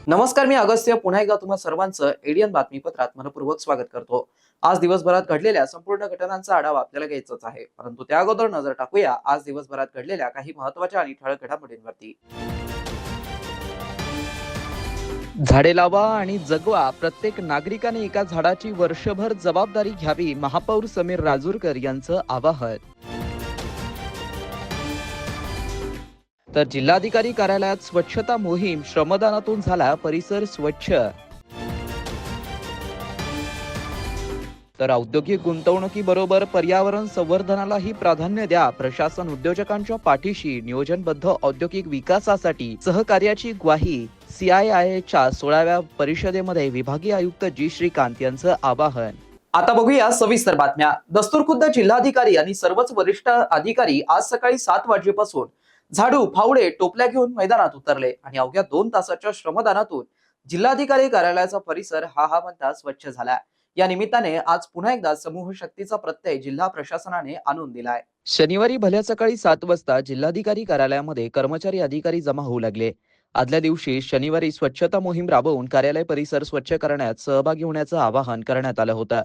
नमस्कार, मी अगस्त्य पुन्हा एकदा तुम्हा सर्वांचं एडियन बातमीपत्रात मनपूर्वक स्वागत करतो। आज दिवसभरात घडलेल्या संपूर्ण घटनांचा आढावा आपल्याला घ्यायचाच आहे, परंतु त्या अगोदर नजर टाकूया आज दिवसभरात घडलेल्या काही महत्त्वाच्या आणि ठळक घडामोडींवरती। झाडे लावा आणि जगवा, प्रत्येक नागरिकाने एका झाडाची वर्षभर जबाबदारी घ्यावी, महापौर समीर राजूरकर यांचं आवाहन। तर जिल्हाधिकारी कार्यालयात स्वच्छता मोहीम, श्रमदानातून झाला परिसर स्वच्छ। तर औद्योगिक गुंतवणुकीबरोबर पर्यावरण संवर्धनालाही प्राधान्य द्या, प्रशासन उद्योजकांच्या पाठीशी, नियोजनबद्ध औद्योगिक विकासासाठी सहकार्याची ग्वाही। CII-च्या 16व्या परिषदेमध्ये विभागीय आयुक्त जी श्रीकांत यांचं आवाहन। आता बघूया सविस्तर बातम्या। दस्तूरखुद्द जिल्हाधिकारी आणि सर्वच वरिष्ठ अधिकारी आज सकाळी 7 वाजेपासून झाडू, फावडे, टोपल्या घेऊन मैदानात उतरले आणि अवघ्या 2 तासाच्या श्रमदानातून जिल्हाधिकारी कार्यालयाचा परिसर हा म्हणता स्वच्छ झाला। या निमित्ताने आज पुन्हा एकदा समूह शक्तीचा प्रत्यय जिल्हा प्रशासनाने आणून दिलाय। शनिवारी भल्या सकाळी 7 वाजता जिल्हाधिकारी कार्यालयामध्ये कर्मचारी अधिकारी जमा होऊ लागले। आदल्या दिवशी शनिवारी स्वच्छता मोहीम राबवून कार्यालय परिसर स्वच्छ करण्यात सहभागी होण्याचं आवाहन करण्यात आलं होतं।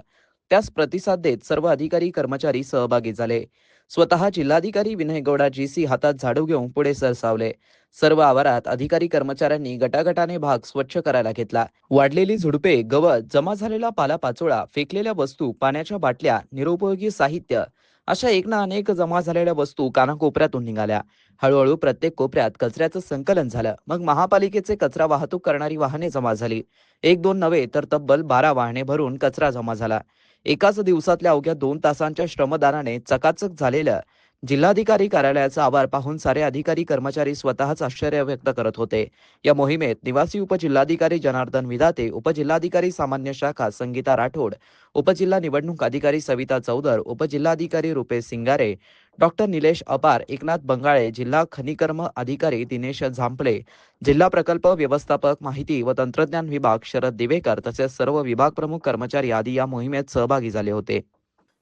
त्यास प्रतिसाद देत सर्व अधिकारी कर्मचारी सहभागी झाले। स्वतः जिल्हाधिकारी विनय गौडा GC हातात झाडू घेऊन पुढे सरसावले। सर्व आवारात अधिकारी कर्मचाऱ्यांनी गटागटाने भाग स्वच्छ करायला घेतला। वाढलेली झुडपे, गवत, जमा झालेला पालापाचोळा, फेकलेल्या वस्तू, पाण्याच्या बाटल्या, निरुपयोगी साहित्य अशा एक ना अनेक जमा झालेल्या वस्तू कानाकोपऱ्यातून निघाल्या। हळूहळू प्रत्येक कोपऱ्यात कचऱ्याचं संकलन झालं। मग महापालिकेचे कचरा वाहतूक करणारी वाहने जमा झाली। 1-2 नव्हे तर तब्बल 12 वाहने भरून कचरा जमा झाला। एकाच दिवसातल्या अवघ्या 2 तासांच्या श्रमदानाने चकाचक झालेलं जिल्हाधिकारी कार्यालयाचा आवार पाहून सारे अधिकारी कर्मचारी स्वतःच आश्चर्य व्यक्त करत होते। या मोहिमेत निवासी उपजिल्हाधिकारी जनार्दन विधाते, उपजिल्हाधिकारी सामान्य शाखा संगीता राठोड, उपजिल्हा निवडणूक अधिकारी सविता चौधर, उपजिल्हाधिकारी रुपेश सिंगारे, डॉक्टर निलेश अपार, एकनाथ बंगाळे, जिल्हा खनिकर्म अधिकारी दिनेश झांपले, जिल्हा प्रकल्प व्यवस्थापक, माहिती व तंत्रज्ञान विभाग शरद दिवेकर तसेच सर्व विभाग प्रमुख कर्मचारी आदी या मोहिमेत सहभागी झाले होते।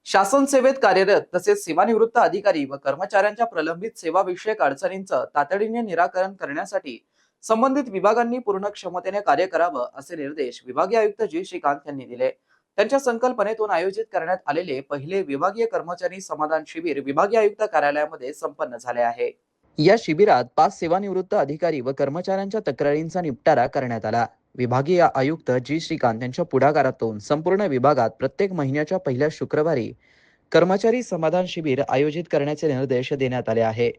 शासन सेवेत कार्यरत तसेच सेवानिवृत्त अधिकारी व कर्मचाऱ्यांच्या प्रलंबित सेवाविषयक अडचणींचं तातडीने निराकरण करण्यासाठी संबंधित विभागांनी पूर्ण क्षमतेने कार्य करावं असे निर्देश विभागीय आयुक्त जी श्रीकांत यांनी दिले। त्यांच्या संकल्पनेतून आयोजित करण्यात आलेले पहिले विभागीय कर्मचारी समाधान शिबिर विभागीय आयुक्त कार्यालयामध्ये संपन्न झाले आहे। या शिबिरात 5 सेवानिवृत्त अधिकारी व कर्मचाऱ्यांच्या तक्रारींचा निपटारा करण्यात आला। विभागीय आयुक्त जी श्रीकांत यांच्या पुढाकारातून संपूर्ण विभागात प्रत्येक महिन्याच्या पहिल्या शुक्रवारी कर्मचारी समाधान शिबिर आयोजित करण्याचे निर्देश देण्यात आले आहे।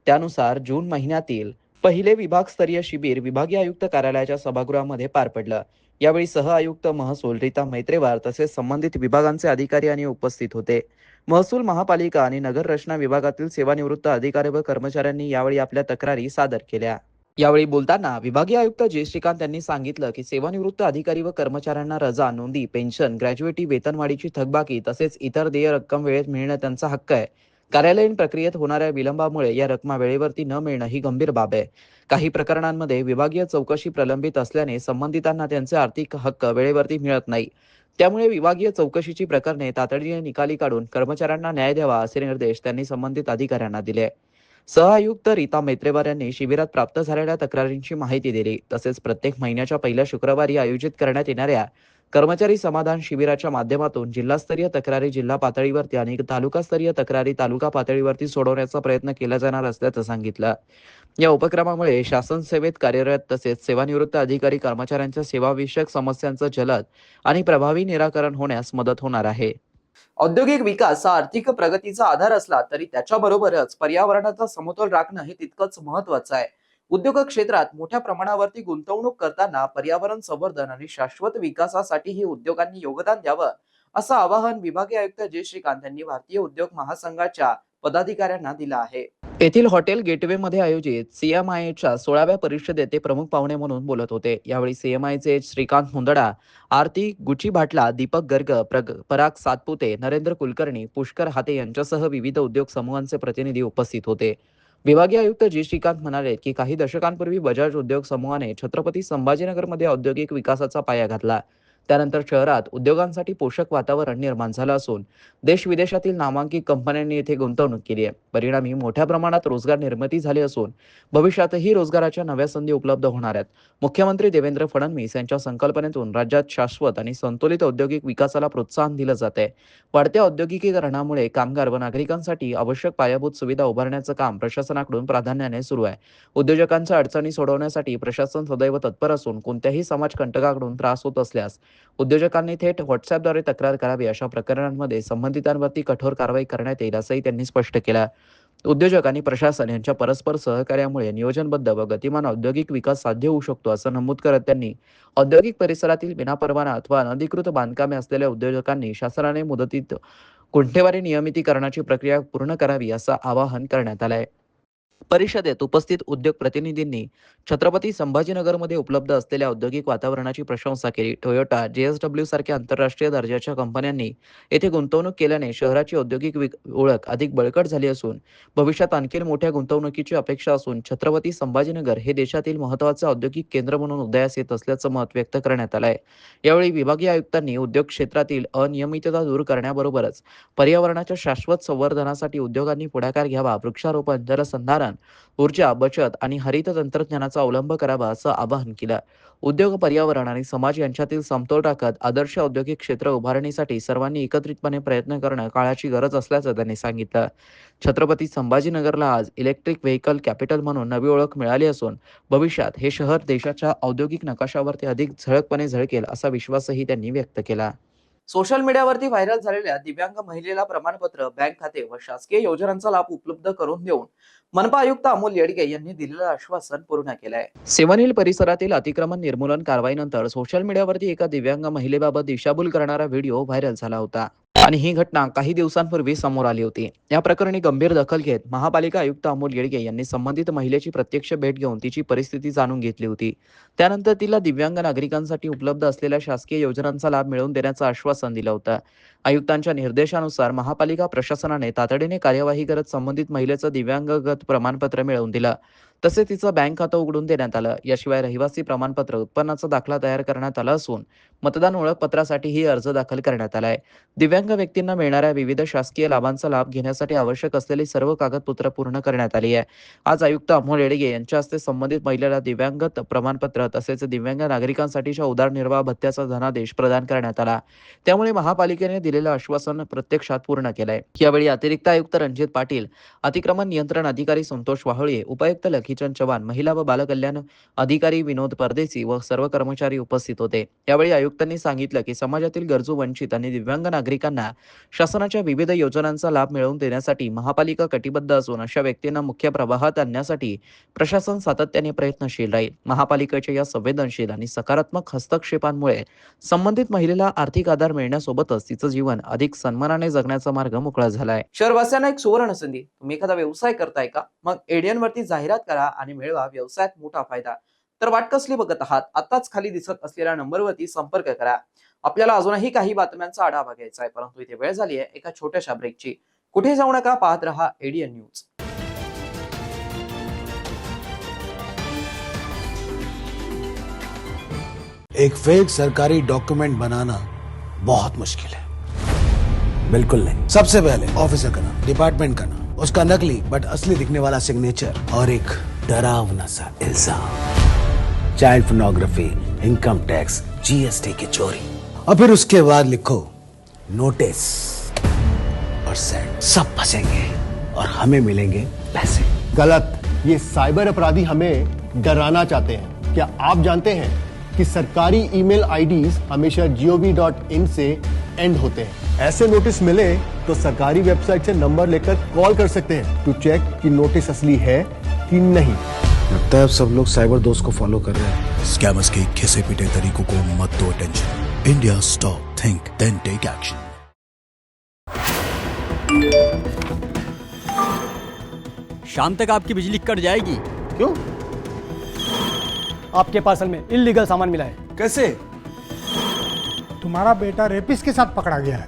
त्यानुसार जून महिन्यातील पहिले विभागस्तरीय शिबिर विभागीय आयुक्त कार्यालयाच्या सभागृहामध्ये पार पडलं। यावेळी सह आयुक्त महसूल रीता मैत्रेवार तसेच संबंधित विभागांचे अधिकारी आणि उपस्थित होते। महसूल, महापालिका आणि नगर रचना विभागातील सेवानिवृत्त अधिकारी व कर्मचाऱ्यांनी यावेळी आपल्या तक्रारी सादर केल्या। यावेळी बोलताना विभागीय आयुक्त जी श्रीकांत यांनी सांगितलं की सेवानिवृत्त अधिकारी व कर्मचाऱ्यांना रजा, नोंदी, पेन्शन, ग्रॅज्युएटी, वेतनवाढीची थकबाकी तसेच इतर देय रक्कम वेळेत मिळणं त्यांचा हक्क आहे। कार्यालयीन प्रक्रियेत होणाऱ्या विलंबामुळे या रकमा वेळेवरती न मिळणं ही गंभीर बाब आहे। काही प्रकरणांमध्ये विभागीय चौकशी प्रलंबित असल्याने संबंधितांना त्यांचे आर्थिक हक्क वेळेवरती मिळत नाही। त्यामुळे विभागीय चौकशीची प्रकरणे तातडीने निकाली काढून कर्मचाऱ्यांना न्याय द्यावा असे निर्देश त्यांनी संबंधित अधिकाऱ्यांना दिले। सहआयुक्त रीता मैत्रेवार यांनी शिबिरात प्राप्त झालेल्या तक्रारींची माहिती दिली। तसेच प्रत्येक महिन्याच्या पहिल्या शुक्रवारी आयोजित करण्यात येणाऱ्या कर्मचारी समाधान शिबिराच्या माध्यमातून जिल्हास्तरीय तक्रारी जिल्हा पातळीवरती आणि तालुकास्तरीय तक्रारी तालुका पातळीवरती सोडवण्याचा प्रयत्न केला जाणार असल्याचं सांगितलं। या उपक्रमामुळे शासन सेवेत कार्यरत तसेच सेवानिवृत्त अधिकारी कर्मचाऱ्यांच्या सेवाविषयक समस्यांचं जलद आणि प्रभावी निराकरण होण्यास मदत होणार आहे। औद्योगिक विकास हा आर्थिक प्रगतीचा आधार असला तरी त्याच्याबरोबरच पर्यावरणाचा समतोल राखणं हे तितकंच महत्त्वाचं आहे। उद्योग क्षेत्रात मोठ्या प्रमाणावरती गुंतवणूक करताना पर्यावरण संवर्धन आणि शाश्वत विकासासाठीही उद्योगांनी योगदान द्यावं असं आवाहन विभागीय आयुक्त जी श्रीकांत यांनी भारतीय उद्योग महासंघाच्या पदाधिकाऱ्यांना दिलं आहे। येथील हॉटेल गेटवेमध्ये आयोजित सीएमआयच्या 16व्या परिषदेत ते प्रमुख पाहुणे म्हणून बोलत होते. यावेळी सीएमआयचे श्रीकांत मुंदडा, आरती गुची भाटला, दीपक गर्ग, पराग सातपुते, नरेंद्र कुलकर्णी, पुष्कर हाते यांच्यासह विविध उद्योग समूहांचे प्रतिनिधी उपस्थित होते. विभागीय आयुक्त जी श्रीकांत म्हणाले की काही दशकांपूर्वी बजाज उद्योग समूहाने छत्रपती संभाजीनगरमध्ये औद्योगिक विकासाचा पाया घातला. त्यानंतर शहरात उद्योगांसाठी पोषक वातावरण निर्माण झालं असून देश विदेशातील नामांकित कंपन्यांनी येथे गुंतवणूक केली आहे. परिणामी मोठ्या प्रमाणात रोजगार निर्मिती झाली असून भविष्यातही रोजगाराच्या नव्या संधी उपलब्ध होणार आहेत. मुख्यमंत्री देवेंद्र फडणवीस यांच्या संकल्पनेतून राज्यात शाश्वत आणि संतुलित औद्योगिक विकासाला प्रोत्साहन दिलं जात आहे. वाढत्या औद्योगिकीकरणामुळे कामगार व नागरिकांसाठी आवश्यक पायाभूत सुविधा उभारण्याचं काम प्रशासनाकडून प्राधान्याने सुरू आहे. उद्योजकांच्या अडचणी सोडवण्यासाठी प्रशासन सदैव तत्पर असून कोणत्याही समाजकंटकाकडून त्रास होत असल्यास उद्योजकांनी थेट व्हॉट्सअपद्वारे तक्रार करावी. अशा प्रकरणांमध्ये संबंधितांवरती कठोर कारवाई करण्यात येईल असंही त्यांनी स्पष्ट केलं. उद्योजक आणि प्रशासन यांच्या परस्पर सहकार्यामुळे नियोजनबद्ध व गतिमान औद्योगिक विकास साध्य होऊ शकतो असं नमूद करत त्यांनी औद्योगिक परिसरातील विनापरवाना अथवा अनधिकृत बांधकामे असलेल्या उद्योजकांनी शासनाने मुदतीत गुंठेवारी नियमितीकरणाची प्रक्रिया पूर्ण करावी असं आवाहन करण्यात आलंय. परिषदेत उपस्थित उद्योग प्रतिनिधींनी छत्रपती संभाजीनगरमध्ये उपलब्ध असलेल्या औद्योगिक वातावरणाची प्रशंसा केली. टोयोटा, JSW सारख्या आंतरराष्ट्रीय दर्जाच्या कंपन्यांनी येथे गुंतवणूक केल्याने शहराची औद्योगिक ओळख अधिक बळकट झाली असून भविष्यात आणखी मोठ्या गुंतवणुकीची अपेक्षा असून छत्रपती संभाजीनगर हे देशातील महत्त्वाचे औद्योगिक केंद्र म्हणून उदयास येत असल्याचं मत व्यक्त करण्यात आलं आहे. यावेळी विभागीय आयुक्तांनी उद्योग क्षेत्रातील अनियमितता दूर करण्याबरोबरच पर्यावरणाच्या शाश्वत संवर्धनासाठी उद्योगांनी पुढाकार घ्यावा, वृक्षारोपण, जलसंधारण, ऊर्जा बचत आणि हरित तंत्रज्ञानाचा अवलंब करावा असं आवाहन केलं. उद्योग, पर्यावरण आणि समाज यांच्यातील समतोल राखत आदर्श औद्योगिक क्षेत्र उभारणीसाठी सर्वांनी एकत्रितपणे प्रयत्न करणं काळाची गरज असल्याचं त्यांनी सांगितलं. छत्रपती संभाजीनगरला आज इलेक्ट्रिक व्हेकल कॅपिटल म्हणून नवी ओळख मिळाली असून भविष्यात हे शहर देशाच्या औद्योगिक नकाशावरती अधिक झळकपणे झळकेल असा विश्वासही त्यांनी व्यक्त केला. सोशल मीडियावरती व्हायरल झालेल्या दिव्यांग महिलेला प्रमाणपत्र, बँक खाते व शासकीय योजनांचा लाभ उपलब्ध करून देऊन मनपा आयुक्त अमोल येडगे यांनी दिलेलं आश्वासन पूर्ण केलंय. सेवन हिल परिसरातील अतिक्रमण निर्मूलन कारवाईनंतर सोशल मीडियावरती एका दिव्यांग महिलेबाबत दिशाभूल करणारा व्हिडिओ व्हायरल झाला होता आणि ही घटना काही दिवसांपूर्वी समोर आली होती. या प्रकरणी गंभीर दखल घेत महापालिका आयुक्त अमोल येडगे यांनी संबंधित महिलेची प्रत्यक्ष भेट घेऊन तिची परिस्थिती जाणून घेतली होती. त्यानंतर तिला दिव्यांग नागरिकांसाठी उपलब्ध असलेल्या शासकीय योजनांचा लाभ मिळवून देण्याचं आश्वासन दिलं होतं. आयुक्तांच्या निर्देशानुसार महापालिका प्रशासनाने तातडीने कार्यवाही करत संबंधित महिलेचं दिव्यांगगत प्रमाणपत्र मिळवून दिलं. तसेच तिचं बँक खातं उघडून देण्यात आलं. याशिवाय रहिवासी प्रमाणपत्र, उत्पन्नाचा दाखला तयार करण्यात आला असून मतदान ओळखपत्रासाठीही अर्ज दाखल करण्यात आलाय. दिव्यांग व्यक्तींना मिळणाऱ्या विविध शासकीय लाभांचा लाभ घेण्यासाठी आवश्यक असलेली सर्व कागदपत्र पूर्ण करण्यात आली आहे. आज आयुक्त अमोल येडगे यांच्या हस्ते संबंधित महिलेला दिव्यांगत प्रमाणपत्र तसेच दिव्यांग नागरिकांसाठीच्या उदरनिर्वाह भत्त्याचा धनादेश प्रदान करण्यात आला. त्यामुळे महापालिकेने दिलेलं आश्वासन प्रत्यक्षात पूर्ण केलंय. यावेळी अतिरिक्त आयुक्त रणजित पाटील, अतिक्रमण नियंत्रण अधिकारी संतोष वाहळे, उपायुक्त लखीचंद चव्हाण, महिला व बालकल्याण अधिकारी विनोद परदेसी व सर्व कर्मचारी उपस्थित होते. यावेळी आयुक्तांनी सांगितलं की समाजातील गरजू, वंचित आणि दिव्यांग नागरिकांना शासनाच्या विविध योजनांचा लाभ मिळवून देण्यासाठी महापालिका कटिबद्ध असून अशा व्यक्तींना मुख्य प्रवाहात आणण्यासाठी प्रशासन सातत्याने प्रयत्नशील राहील. महापालिकेच्या या संवेदनशील आणि सकारात्मक हस्तक्षेपांमुळे संबंधित महिलेला आर्थिक आधार मिळण्यासोबतच तिचं जीवन अधिक सन्मानाने जगण्याचा मार्ग मोकळा झालाय. शहरवासियांना एक सुवर्ण संधी. तुम्ही एखादा व्यवसाय करताय का? मग एडीएन वरती जाहिरात करा आणि मिळवा व्यवसायात मोठा फायदा. तर वाट कसली बघत आहात? आताच खाली दिसत असलेल्या नंबरवरती संपर्क करा. आपल्याला अजूनही काही बातम्यांचा आढावा घ्यायचा आहे, परंतु इथे वेळ झाली आहे एका छोट्याशा ब्रेकची. कुठे जाऊ नका, पाहत रहा एडीएन न्यूज. एक फेक सरकारी डॉक्यूमेंट बनाना बहुत मुश्किल है। बिल्कुल नहीं। सबसे पहले ऑफिसर का नाम, डिपार्टमेंट का नाम, उसका नकली बट असली दिखने वाला सिग्नेचर और एक डरावना सा इल्जाम, child pornography, income tax, GST की चोरी, और फिर उसके बाद लिखो नोटिस और सेंड। सब फंसेंगे और हमें मिलेंगे पैसे। गलत। ये साइबर अपराधी हमें डराना चाहते हैं। क्या आप जानते हैं कि सरकारी ईमेल आईडीज हमेशा gov.in से एंड होते हैं। ऐसे नोटिस मिले तो सरकारी वेबसाइट से नंबर लेकर कॉल कर सकते हैं टू चेक कि नोटिस असली है कि नहीं। लगता है अब सब लोग साइबर दोस्त को फॉलो कर रहे हैं। स्कैमर्स के घिसे पिटे तरीकों को मत दो attention. India stop, think then take action. शाम तक आपकी बिजली कट जाएगी। क्यों? आपके पार्सल में इल्लीगल सामान मिला है। कैसे? तुम्हारा बेटा रेपिस्ट के साथ पकड़ा गया है।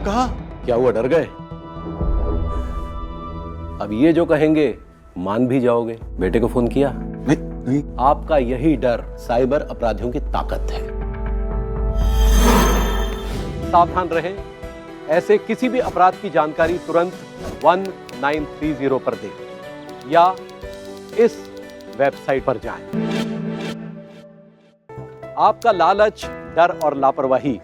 कहा? क्या हुआ, डर गए? अब ये जो कहेंगे मान भी जाओगे। बेटे को फोन किया? नहीं। आपका यही डर साइबर अपराधियों की ताकत है। सावधान रहें, ऐसे किसी भी अपराध की जानकारी तुरंत 1930 पर दें या इस वेबसाइट पर जाएं। आपका लालच, डर और लापरवाही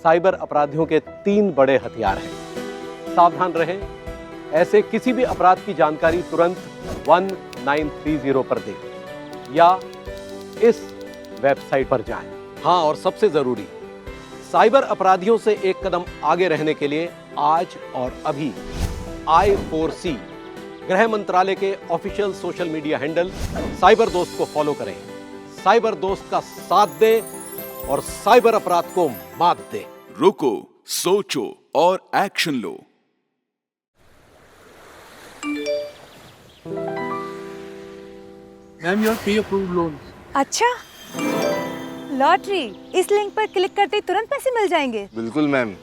साइबर अपराधियों के 3 बड़े हथियार हैं। सावधान रहें, ऐसे किसी भी अपराध की जानकारी तुरंत 1930 पर दें या इस वेबसाइट पर जाएं। हाँ, और सबसे जरूरी, साइबर अपराधियों से एक कदम आगे रहने के लिए आज और अभी I4C गृह मंत्रालय के official social media handle cyber दोस्त को फॉलो करें, साइबर दोस्त का साथ दें और साइबर अपराध को मात दें। रुको, सोचो और action low. Ma'am, your pre approved loan. अच्छा, लॉटरी, इस लिंक पर क्लिक करते ही तुरंत पैसे मिल जाएंगे। बिल्कुल मैम।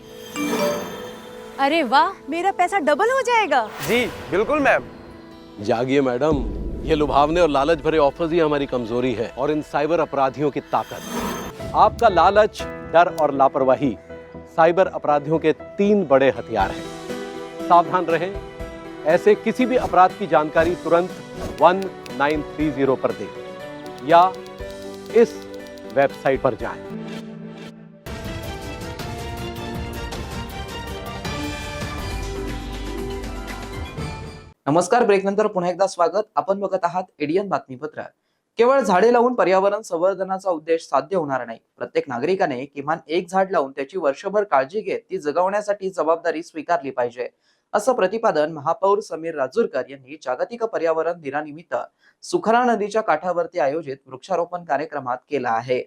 अरे वाह, मेरा पैसा डबल हो जाएगा। जी बिल्कुल मैम। जागिए मैडम, ये लुभावने और लालच भरे ऑफर्स ही हमारी कमजोरी है और इन साइबर अपराधियों की ताकत। आपका लालच, डर और लापरवाही साइबर अपराधियों के 3 बड़े हथियार हैं। सावधान रहें, ऐसे किसी भी अपराध की जानकारी तुरंत 1930 पर दें या इस वेबसाइट पर जाएं। नमस्कार, ब्रेक नंतर पुन्हा एकदा स्वागत. आपण बघत आहात एडियन बातमीपत्र. केवळ झाडे लावून पर्यावरण संवर्धनाचा उद्देश साध्य होणार नाही. प्रत्येक नागरिकाने किमान एक झाड लावून त्याची वर्षभर काळजी घेत ती जगवण्यासाठी जबाबदारी स्वीकारली पाहिजे, असं प्रतिपादन महापौर समीर राजूरकर यांनी जागतिक पर्यावरण दिनानिमित्त सुखना नदीच्या काठावरती आयोजित वृक्षारोपण कार्यक्रमात केलं आहे.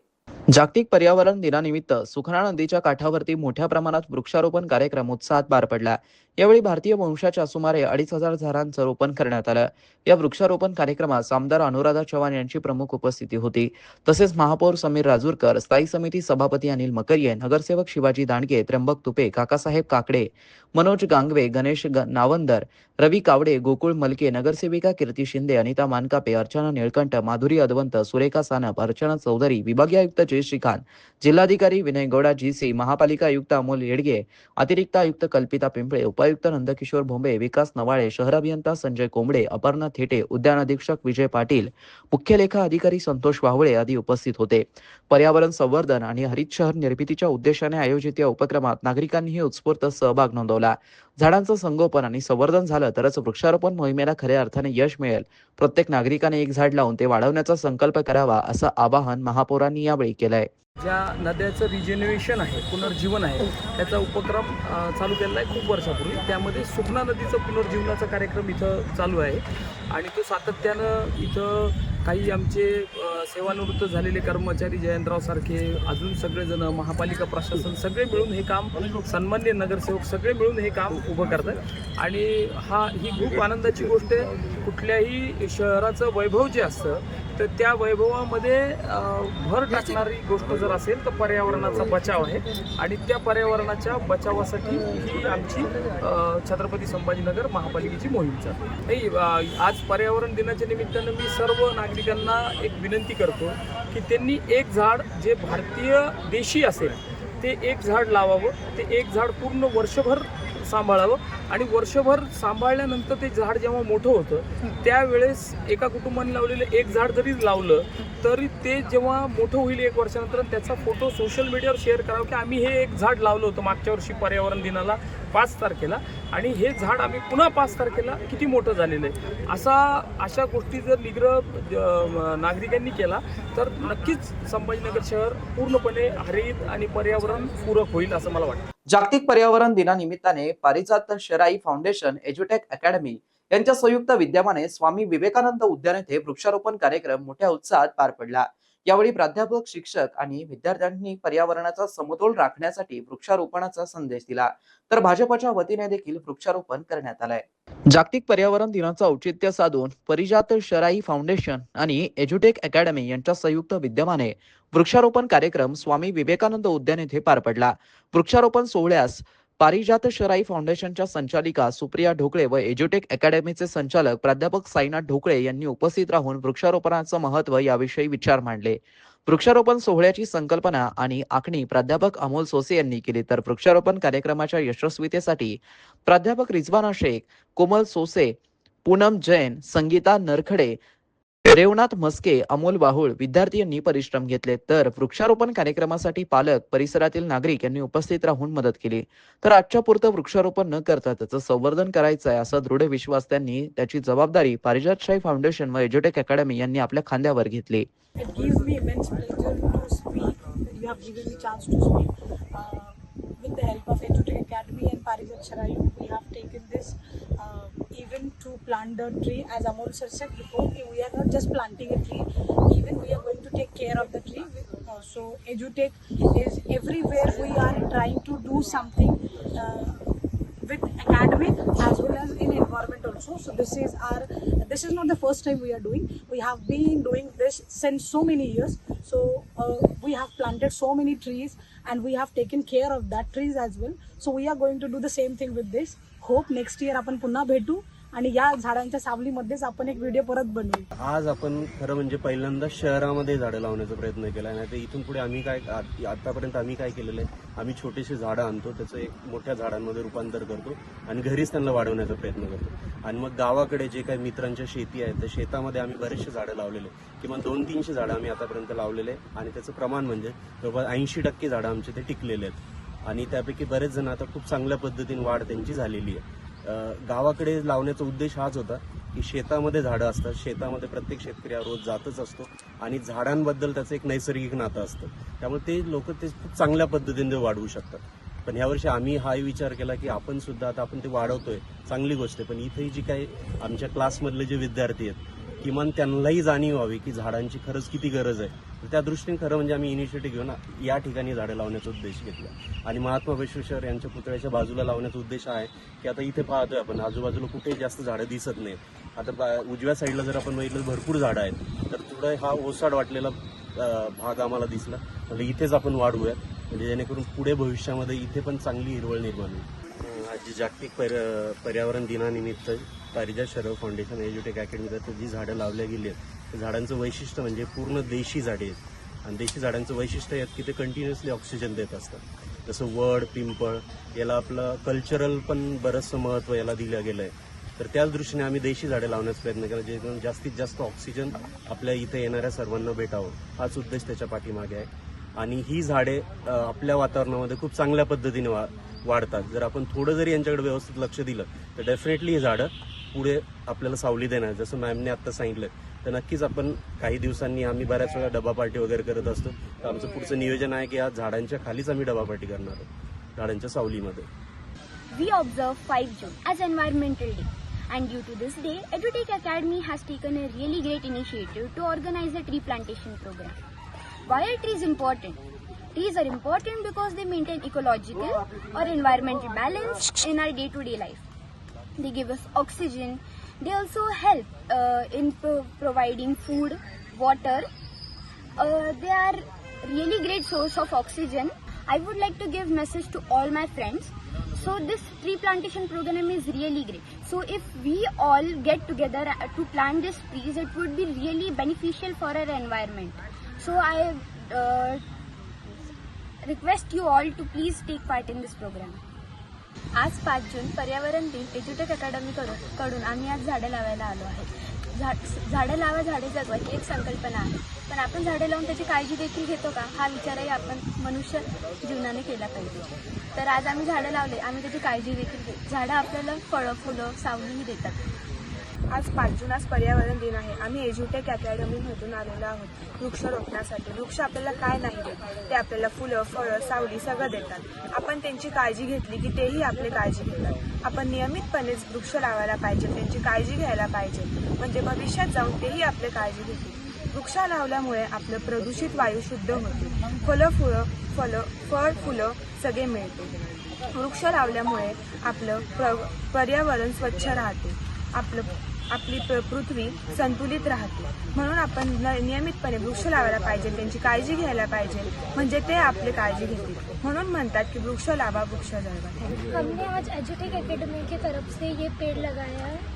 जागतिक पर्यावरण दिनानिमित्त सुखना नदीच्या काठावरती मोठ्या प्रमाणात वृक्षारोपण कार्यक्रम उत्साहात पार पडला. यावेळी भारतीय वंशाच्या सुमारे 2,500 झाडांचं रोपण करण्यात आलं. या वृक्षारोपण कार्यक्रमात आमदार अनुराधा चव्हाण यांची प्रमुख उपस्थिती होती. तसेच महापौर समीर राजूरकर, स्थायी समिती सभापती अनिल मकरिये, नगरसेवक शिवाजी दांडगे, त्र्यंबक तुपे, काकासाहेब काकडे, मनोज गांगवे, गणेश नावंदर, रवी कावडे, गोकुळ मलके, नगरसेविका कीर्ती शिंदे, अनिता मानकापे, अर्चना निळकंठ, माधुरी अदवंत, सुरेखा सानप, अर्चना चौधरी, विभागीय आयुक्त जय श्रीकांत, जिल्हाधिकारी विनय गौडा GC, महापालिका आयुक्त अमोल येडगे, अतिरिक्त आयुक्त कल्पिता पिंपळे, उपायुक्त नंदकिशोर भोंबे, विकास नवाळे, शहर अभियंता संजय कोंबडे, अपर्णा थेटे, उद्यान अधीक्षक विजय पाटील, मुख्य लेखा अधिकारी संतोष वाहवळे आदी उपस्थित होते. पर्यावरण संवर्धन आणि हरित शहर निर्मितीच्या उद्देशाने आयोजित या उपक्रमात नागरिकांनीही उत्स्फूर्त सहभाग नोंदवला. झाडांचं संगोपन आणि संवर्धन झालं तरच वृक्षारोपण मोहिमेला खऱ्या अर्थाने यश मिळेल. प्रत्येक नागरिकाने एक झाड लावून ते वाढवण्याचा संकल्प करावा, असं आवाहन महापौरांनी यावेळी केलंय. ज्या नद्याचं रिजेन्युएशन आहे, पुनर्जीवन आहे, त्याचा उपक्रम चालू केलेला आहे खूप वर्षापूर्वी. त्यामध्ये सुखना नदीचं पुनर्जीवनाचा कार्यक्रम इथं चालू आहे आणि तो सातत्यानं इथं काही आमचे सेवानिवृत्त झालेले कर्मचारी, जयंतराव सारखे, अजून सगळेजण, महापालिका प्रशासन सगळे मिळून हे काम, सन्माननीय नगरसेवक सगळे मिळून हे काम उभं करतात आणि ही खूप आनंदाची गोष्ट आहे. कुठल्याही शहराचं वैभव जे असतं तर त्या वैभवामध्ये भर टाकणारी गोष्ट जर असेल तर पर्यावरणाचा बचाव आहे आणि त्या पर्यावरणाच्या बचावासाठी ही आमची छत्रपती संभाजीनगर महापालिकेची मोहीम चालू आहे. आज पर्यावरण दिनाच्या निमित्तानं मी सर्व नागरिकांना एक विनंती करतो की त्यांनी एक झाड जे भारतीय देशी असेल ते एक झाड लावावं. ते एक झाड पूर्ण वर्षभर सांभाळावं आणि वर्षभर सांभाळल्यानंतर ते झाड जेव्हा मोठं होतं त्यावेळेस एका कुटुंबाने लावलेलं एक झाड जरी लावलं तरी ते जेव्हा मोठं होईल 1 वर्षानंतर त्याचा फोटो सोशल मीडियावर शेअर करावा की आम्ही हे एक झाड लावलं होतं मागच्या वर्षी पर्यावरण दिनाला 5 तारखेला आणि हे झाड आम्ही पुन्हा 5 तारखेला किती मोठं झालेलं आहे. अशा गोष्टी जर निग्रह नागरिकांनी केला तर नक्कीच संभाजीनगर शहर पूर्णपणे हरित आणि पर्यावरण पूरक होईल असं मला वाटतं. जागतिक पर्यावरण दिनानिमित्ताने पारिजात शराई फाउंडेशन, एज्युटेक अकॅडमी यांच्या संयुक्त विद्यमाने स्वामी विवेकानंद उद्यान येथे वृक्षारोपण कार्यक्रम मोठ्या उत्साहात पार पडला. यावेळी प्राध्यापक, शिक्षक आणि विद्यार्थ्यांनी पर्यावरणाचा समतोल राखण्यासाठी वृक्षारोपणाचा संदेश दिला. तर भाजपच्या वतीने देखील वृक्षारोपण करण्यात आलंय. जागतिक पर्यावरण दिनाचं औचित्य साधून परिजात शराई फाउंडेशन आणि एज्युटेक अकॅडमी यांच्या संयुक्त विद्यमाने वृक्षारोपण कार्यक्रम स्वामी विवेकानंद उद्यान येथे पार पडला. वृक्षारोपण सोहळ्यास पारिजात शराई फाउंडेशनच्या संचालिका सुप्रिया ढोकळे व एज्युटेक अकॅडमीचे संचालक प्राध्यापक साईनाथ ढोकळे यांनी उपस्थित राहून वृक्षारोपणाचं महत्त्व याविषयी विचार मांडले. वृक्षारोपण सोहळ्याची संकल्पना आणि आखणी प्राध्यापक अमोल सोसे यांनी केली. तर वृक्षारोपण कार्यक्रमाच्या यशस्वीतेसाठी प्राध्यापक रिजवाना शेख, कोमल सोसे, पूनम जैन, संगीता नरखडे, रेवनाथ मस्के, अमोल वाहुळ विद्यार्थी यांनी परिश्रम घेतले. तर वृक्षारोपण कार्यक्रमासाठी पालक, परिसरातील नागरिक यांनी उपस्थित राहून मदत केली. तर आजच्या पुरतं वृक्षारोपण न करता त्याचं संवर्धन करायचं आहे असा दृढ विश्वास त्यांनी त्याची जबाबदारी पारिजात शाही फाउंडेशन व एज्युटेक अकॅडमी यांनी आपल्या खांद्यावर घेतली. It gives me immense pleasure to speak. You have given me chance to speak. With the help of Edutech Academy and Parijat Sharayu, we have taken this even to plant the tree. As Amol sir said before, we are not just planting a tree. Even we are going to take care of the tree. So Edutech is everywhere. We are trying to do something with academic as well as in environment also. So this is not the first time we are doing. We have been doing this since so many years. So we have planted so many trees and we have taken care of that trees as well. So we are going to do the same thing with this. Hope next year आपण पुन्हा भेटू आणि या झाडांच्या सावलीमध्येच आपण एक video परत बनवू. आज आपण खरं म्हणजे पहिल्यांदा शहरामध्ये झाडं लावण्याचा प्रयत्न केला नाही तर इथून पुढे आम्ही आतापर्यंत आम्ही काय केलेलं आहे, आम्ही छोटेसे झाडं आणतो, त्याचं एक मोठ्या झाडांमध्ये रूपांतर करतो आणि घरीच त्यांना वाढवण्याचा प्रयत्न करतो. आणि मग गावाकडे जे काही मित्रांच्या शेती आहेत त्या शेतामध्ये आम्ही बरेचसे झाडं लावलेले, किमान 200-300 झाडं आम्ही आतापर्यंत लावलेले आणि त्याचं प्रमाण म्हणजे जवळपास 80% झाडं आमचे ते टिकलेले आहेत आणि त्यापैकी बरेच जण आता खूप चांगल्या पद्धतीने वाढ त्यांची झालेली आहे. गावाकडे लावण्याचा उद्देश हाच होता की शेतामध्ये झाडं असतात, शेतामध्ये प्रत्येक शेतकरी रोज जातच असतो आणि झाडांबद्दल त्याचं एक नैसर्गिक नातं असतं, त्यामुळे ते लोक ते खूप चांगल्या पद्धतीने वाढवू शकतात. पण यावर्षी आम्ही हाही विचार केला की आपण सुद्धा आता आपण ते वाढवतोय, चांगली गोष्ट आहे, पण इथेही जी काही आमच्या क्लासमधले जे विद्यार्थी आहेत किमान त्यांनाही जाणीव व्हावी की झाडांची खरंच किती गरज आहे. तर त्या दृष्टीने खरं म्हणजे आम्ही इनिशिएटिव्ह घेऊन या ठिकाणी झाडं लावण्याचा उद्देश घेतला आणि महात्मा बसवेश्वर यांच्या पुतळ्याच्या बाजूला लावण्याचा उद्देश आहे की आता इथे पाहतोय आपण आजूबाजूला कुठेही जास्त झाडं दिसत नाहीत. आता उजव्या साईडला जर आपण बघितलं भरपूर झाडं आहेत, तर थोडं हा ओसाड वाटलेला भाग आम्हाला दिसला, म्हणजे इथेच आपण वाढवूयात म्हणजे जेणेकरून पुढे भविष्यामध्ये इथे पण चांगली हिरवळ निर्माण होईल. आज जागतिक पर्यावरण दिनानिमित्त पारिजात शराई फाउंडेशन एज्युटेक अकॅडमीतर्फे जी झाडं लावल्या गेली आहेत त्या झाडांचं वैशिष्ट्य म्हणजे पूर्ण देशी झाडे आहेत आणि देशी झाडांचं वैशिष्ट्य आहे की ते कंटिन्युअसली ऑक्सिजन देत असतात. जसं वड, पिंपळ याला आपलं कल्चरल पण बरंचसं महत्त्व याला दिलं गेलं आहे. तर त्याच दृष्टीने आम्ही देशी झाडे लावण्याचा प्रयत्न केला जेणेकरून जास्तीत जास्त ऑक्सिजन आपल्या इथे येणाऱ्या सर्वांना भेटावं, हाच उद्देश त्याच्या पाठीमागे आहे. आणि ही झाडे आपल्या वातावरणामध्ये खूप चांगल्या पद्धतीने वाढतात. जर आपण थोडं जरी यांच्याकडे व्यवस्थित लक्ष दिलं तर डेफिनेटली ही झाडं पुढे आपल्याला सावली देणार. जसं मॅमने आत्ता सांगितलं तर नक्कीच आपण काही दिवसांनी आम्ही बऱ्याच वेळा डबा पार्टी वगैरे करत असतो, तर आमचं पुढचं नियोजन आहे की या झाडांच्या खालीच आम्ही डबा पार्टी करणार आहोत, झाडांच्या सावलीमध्ये. We observe 5 June as Environmental Day, and due to this day, Edutech Academy has taken a really great initiative to organize a tree plantation program. Why are trees important? Trees are important because they maintain ecological or environmental balance in our day-to-day life. They give us oxygen. They also help in providing food, water. They are really great source of oxygen. I would like to give message to all my friends. So this tree plantation program is really great. So if we all get together to plant these trees, it would be really beneficial for our environment. So I request you all to please take part in this program. आज 5 जून पर्यावरण दिन एज्युटेक academy कडून आम्ही आज झाडं लावायला आलो आहे. झाडं लावा झाडे जगवा ही एक संकल्पना आहे, पण आपण झाडे लावून त्याची काळजी देखील घेतो का हा विचारही आपण मनुष्य जीवनाने केला पाहिजे. तर आज आम्ही झाडं लावले, आम्ही त्याची काळजी देखील घेतो. झाडं आपल्याला फळं, फुलं, सावलीही देतात. आज 5 जून आज पर्यावरण दिन आहे. आम्ही एज्युटेक अकॅडमीमधून आलेलो आहोत वृक्ष रोपण्यासाठी. वृक्ष आपल्याला काय नाही देत, ते आपल्याला फुलं, फळं, सावली सगळं देतात. आपण त्यांची काळजी घेतली की तेही आपली काळजी घेतात. आपण नियमितपणेच वृक्ष लावायला पाहिजे, त्यांची काळजी घ्यायला पाहिजे, म्हणजे भविष्यात जाऊन तेही आपली काळजी घेतील. वृक्ष लावल्यामुळे आपलं प्रदूषित वायू शुद्ध होते, फळ फुलं सगळे मिळते। वृक्ष लावल्यामुळे आपलं पर्यावरण स्वच्छ राहते, आपली पृथ्वी संतुलित राहते। म्हणून आपण नियमितपणे वृक्ष लावायला पाहिजे, त्यांची काळजी घ्यायला पाहिजे, म्हणजे ते आपली काळजी घेतील। म्हणून म्हणतात की वृक्ष लावा वृक्ष जगवा। हमने आज एजुटेक एकेडमी की तरफ से ये पेड़ लगाया है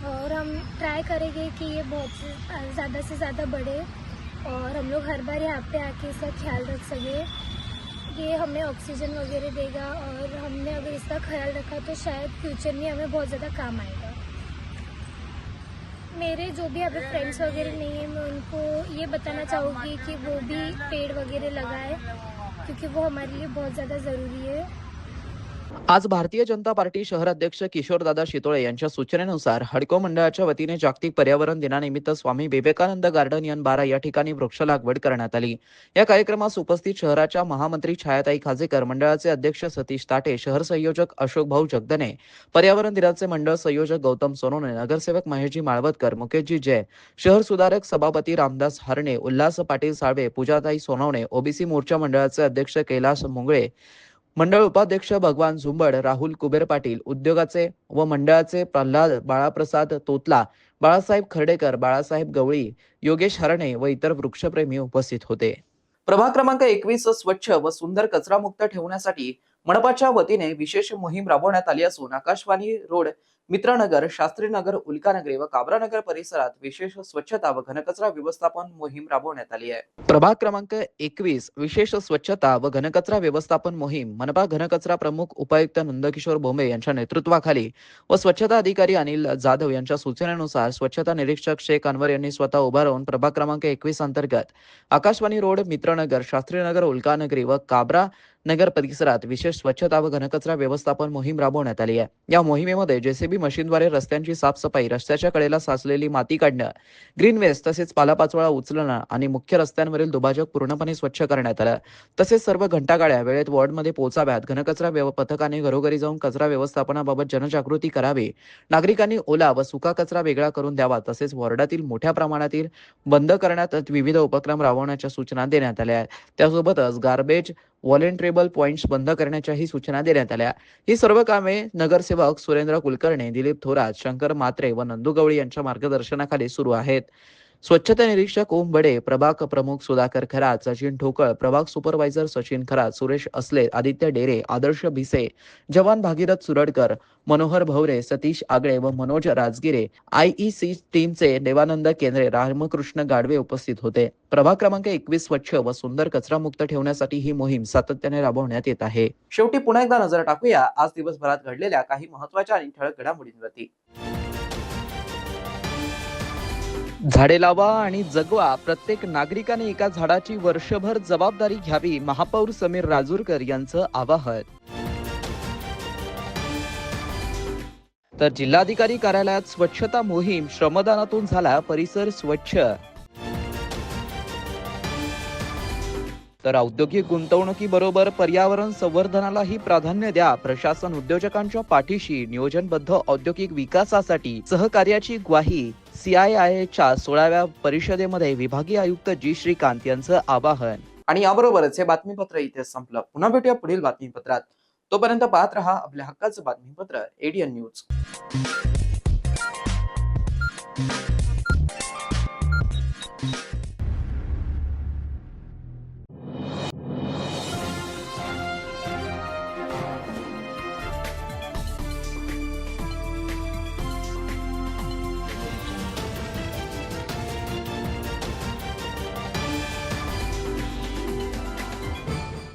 और हम ट्राई करेंगे कि ये बहुत ज़्यादा से ज़्यादा बढ़े और हम लोग हर बार यहाँ पे आके इसका ख्याल रख सके। ये हमें ऑक्सीजन वगैरह देगा और हमने अगर इसका ख्याल रखा तो शायद फ्यूचर में हमें बहुत ज़्यादा काम आएगा। मेरे जो भी अभी फ्रेंड्स वगैरह नहीं है, मैं उनको ये बताना चाहूँगी कि वो भी पेड़ वगैरह लगाए, क्योंकि वो हमारे लिए बहुत ज़्यादा ज़रूरी है। आज भारतीय जनता पार्टी शहर अध्यक्ष किशोरदादा शितोळे यांच्या सूचनेनुसार हडको मंडळाच्या वतीने जागतिक पर्यावरण दिनानिमित्त स्वामी विवेकानंद गार्डन N12 या ठिकाणी वृक्ष लागवड करण्यात आली। या कार्यक्रमास उपस्थित शहराच्या महामंत्री छायाताई खाजेकर, मंडळाचे अध्यक्ष सतीश ताटे, शहर संयोजक अशोक भाऊ जगदने, पर्यावरण दिनाचे मंडळ संयोजक गौतम सोनोने, नगरसेवक महेशजी माळवदकर, मुकेशजी जय, शहर सुधारक सभापती रामदास हरणे, उल्हास पाटील साळवे, पूजाताई सोनवणे, ओबीसी मोर्चा मंडळाचे अध्यक्ष कैलास मुंगळे, मंडळ उपाध्यक्ष भगवान झुंबड, राहुल कुबेर पाटील, उद्योगाचे व मंडळाचे प्रल्हाद बाळाप्रसाद तोतला, बाळासाहेब खर्डेकर, बाळासाहेब गवळी, योगेश हरणे व इतर वृक्षप्रेमी उपस्थित होते। प्रभाग क्रमांक 21 स्वच्छ व सुंदर कचरामुक्त ठेवण्यासाठी मनपाच्या वतीने विशेष मोहीम राबवण्यात आली असून आकाशवाणी रोड, मित्रनगर, शास्त्रीनगर, उल्कानगरी व काबरानगर परिसरात विशेष स्वच्छता व घनकचरा व्यवस्थापन मोहीम राबवण्यात आली आहे। प्रभाग क्रमांक 21 विशेष स्वच्छता व घनकचरा व्यवस्थापन मोहीम मनपा घनकचरा प्रमुख उपायुक्त नंदकिशोर बोंबे यांच्या नेतृत्वाखाली व स्वच्छता अधिकारी अनिल जाधव यांच्या सूचनेनुसार स्वच्छता निरीक्षक शेख अनवर यांनी स्वतः उभा राहून प्रभाग क्रमांक 21 अंतर्गत आकाशवाणी रोड, मित्रनगर, शास्त्रीनगर, उल्कानगरी व काबरा नगर परिसरात विशेष स्वच्छता व घनकचरा व्यवस्थापन मोहीम राबवण्यात आली आहे। या मोहिमेमध्ये जेसीबी मशीनद्वारे रस्त्यांची साफसफाई, रस्त्याच्या कडेला साचलेली माती काढणं, ग्रीन वेस्ट तसेच पालापाचोळा उचलणं आणि मुख्य रस्त्यांवरील दुभाजक पूर्णपणे स्वच्छ करण्यात आलं। तसेच सर्व घंटागाड्या वेळेत वॉर्डमध्ये पोहोचाव्यात, घनकचरा पथकाने घरोघरी जाऊन कचरा व्यवस्थापनाबाबत जनजागृती करावी, नागरिकांनी ओला व सुका कचरा वेगळा करून द्यावा, तसेच वॉर्डातील मोठ्या प्रमाणातील बंद करण्यात विविध उपक्रम राबवण्याच्या सूचना देण्यात आल्या आहेत। त्यासोबतच गार्बेज व्हॉलेंट्रेबल पॉइंट्स बंद करण्याच्याही सूचना देण्यात आल्या। ही सर्व कामे नगरसेवक सुरेंद्र कुलकर्णी, दिलीप थोरात, शंकर म्हात्रे व नंदू गवळी यांच्या मार्गदर्शनाखाली सुरू आहेत। स्वच्छता निरीक्षक ओम बडे, प्रभाग प्रमुख सुधाकर खरात, सचिन ठोकळ, प्रभाग सुपरवायझर सचिन खरात, सुरेश असले, आदित्य डेरे, आदर्श भिसे, जवान भागीरथ सुरडकर, मनोहर भवरे, सतीश आगळे व मनोज राजगिरे, IEC टीमचे देवानंद केंद्रे, रामकृष्ण गाडवे उपस्थित होते। प्रभाग क्रमांक 21 स्वच्छ व सुंदर कचरामुक्त ठेवण्यासाठी ही मोहीम सातत्याने राबवण्यात येत आहे। शेवटी पुन्हा एकदा नजर टाकूया आज दिवसभरात घडलेल्या काही महत्त्वाच्या आणि ठळक घडामोडींवरती। झाडे लावा आणि जगवा, प्रत्येक नागरिकाने एका झाडाची वर्षभर जबाबदारी घ्यावी, महापौर समीर राजूरकर यांचं आवाहन। तर जिल्हाधिकारी कार्यालयात स्वच्छता मोहीम, श्रमदानातून झाला परिसर स्वच्छ। तर औद्योगिक गुंतवणुकीबरोबर पर्यावरण संवर्धनालाही प्राधान्य द्या, प्रशासन उद्योजकांच्या पाठीशी, नियोजनबद्ध औद्योगिक विकासासाठी सहकार्याची ग्वाही, CIIच्या 16व्या परिषदेमध्ये विभागीय आयुक्त जी श्रीकांत यांचं आवाहन। आणि याबरोबरच हे बातमीपत्र इथे संपलं। पुन्हा भेटूया पुढील बातमीपत्रात। तोपर्यंत पाहत रहा आपल्या हक्काचं बातमीपत्र ADN न्यूज।